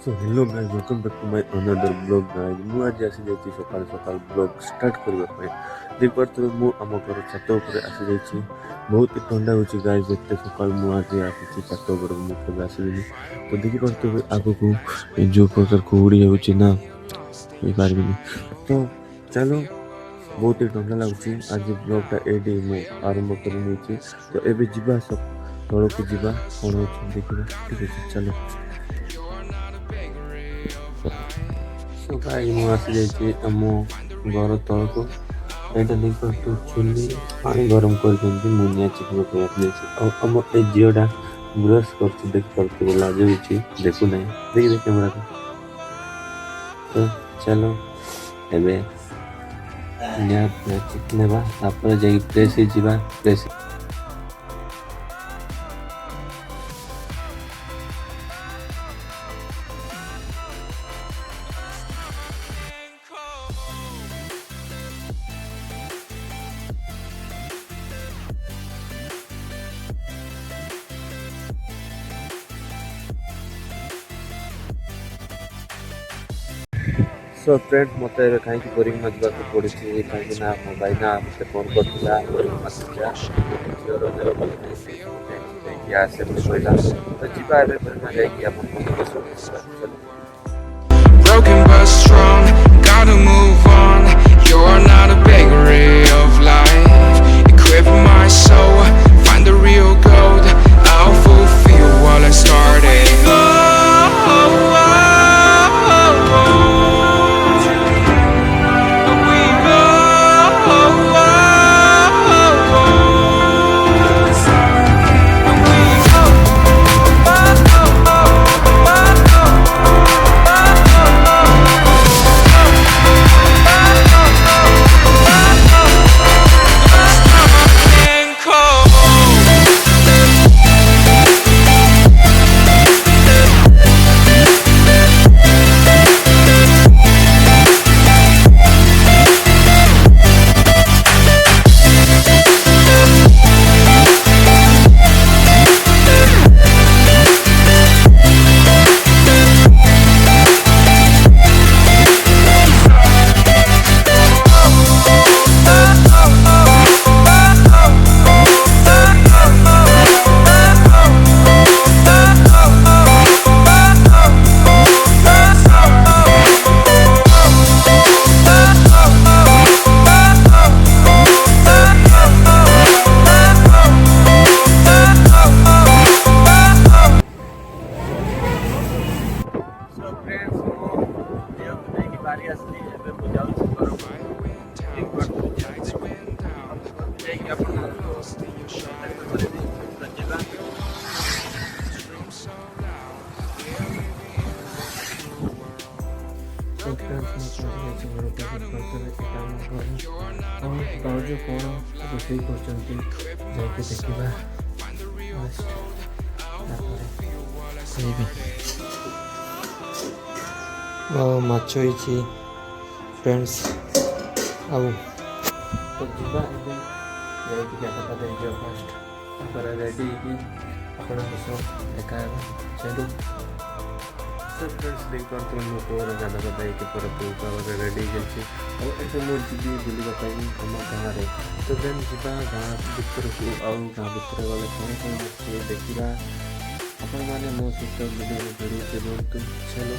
So hello guys welcome back to my another blog guys मु आज आसी जाइछि सकाल सकाल ब्लॉग स्टार्ट करबा पय देख पारथबे मु हम घर छत ऊपर आसी जाइछि बहुत ही ठंडा होछि गाइस एते सकाल मु आज आसी छत ऊपर मु केबे आसीबिनी तो देखि पारथबे आगो को जो प्रकार कुहुड़ी होछि ना ये पारबिनी तो चलो बहुत ही ठंडा लाଗୁଛି आज ब्लॉग टा एडी मु आरंभ कर नेछि तो एबे जिबा सब तळको जिबा कोन होछि देखिबा ठीक अछि चलो सो गाइस मु आसी जाइछि हम घर तळको एटा देखो तो चुली पानी गरम कर दिंती मुनिया चिकन पे आसी और हम ए जियोडा ब्रश करछि देख करते लागे होछि देखु नहीं देख देख कैमरा को तो चलो एबे निया चिकन बा तापर जाई प्रेस ही जीवा प्रेस सो फ्रेंड मत कहीं बोरिंग मजा पड़ी कहीं भाई ना मत फोन करता आसे कहला तो जीवा Broken but strong, gotta move on. You're not a bakery of life. Equip my soul, find the real gold. I'll fulfill what I started. रोषे कर देखा माछ फ्रेंड्स आउ तो जीवा फास्ट रेडी देखा चलो फ्रेंड्स देख पार्थ मोटर गाधा गाधा पूरा रेडी होते मुझे बुलवाई आम गाँव तो देन जा गाँ भितर को आउ गाँ भितर गले कौन कौन अच्छे देखा आपण मैंने मो सहित वीडियो जरूर रुहतु चलो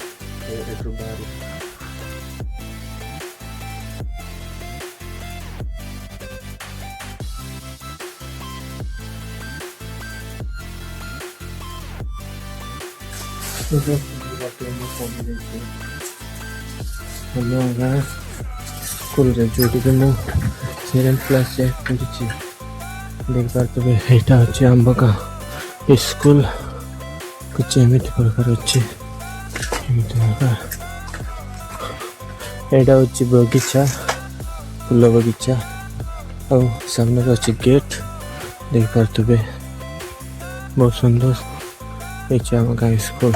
एटू बाहर स्कूल जो सेकेंड क्लास पढ़ी देख पारे यहाँ अच्छे आंब का स्कूल कुछ एमती प्रकार अच्छे यहाँ हूँ बगीचा फूल बगीचा और सामने अच्छे गेट देख पारे बहुत सुंदर ये आम गाँव स्कूल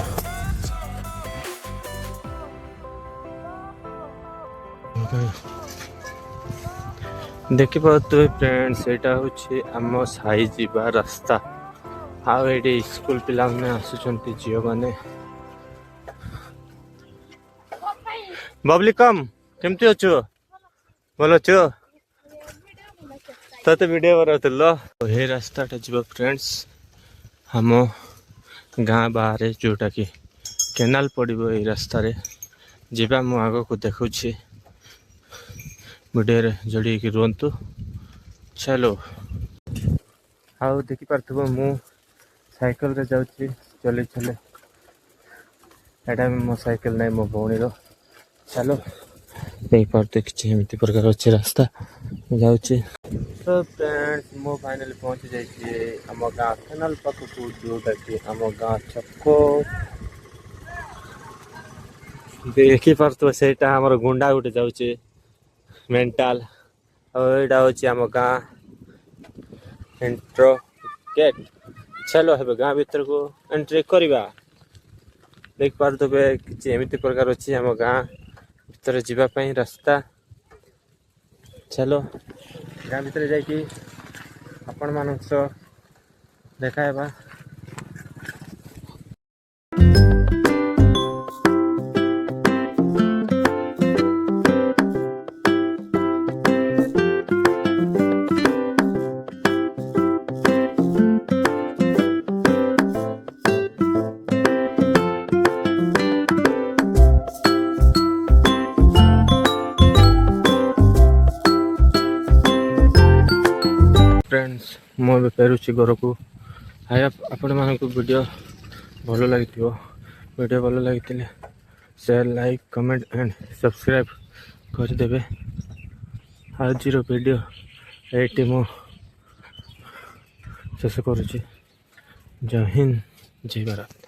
देखी पारे फ्रेंड्स यहाँ हूँ आम साई जीवा रास्ता आउ ये स्कूल पिला आसुँच झील मैंने बबली कम केमती अच्छु भल अच्छु तते वीडियो बनाउथिल हे रास्ताटा जीव फ्रेंड्स हम गाँ बाहर जोटा कि केनाल पड़ो ये रास्तार जीवा मु आग को देखुची वीडियो जोड़ी रुहतु चलो आओ देखी पार्थ्व मु साइकिल रे जाऊँगी चले चले एटा मो साइकिल नहीं मो भौणी चलो देख पार्थे कि एमती प्रकार अच्छे रास्ता जाऊँगी तो फ्रेंड्स मो फाइनली पहुँची जाइए आम गाँ केनाल पाखक जोटा कि आम गाँ छक देखी पार्थ्व से गुंडा गोटे जाऊँगी मेंटाल और यहाँ आम गाँ एंट्रो गेट चलो हे गाँ भीतर को एंट्री करवा देख पारे कि एमती प्रकार अच्छी आम गाँ भीतर जावाई रास्ता चलो गाँ भीतर जाकि आपण मान देखाइबा फ्रेंड्स मु फेरुची घर को हाय आपण मानक वीडियो भल लगी वीडियो भल लगी share like comment and subscribe करदे आज वीडियो ये मु शेष करुच्ची जय हिंद जय भारत।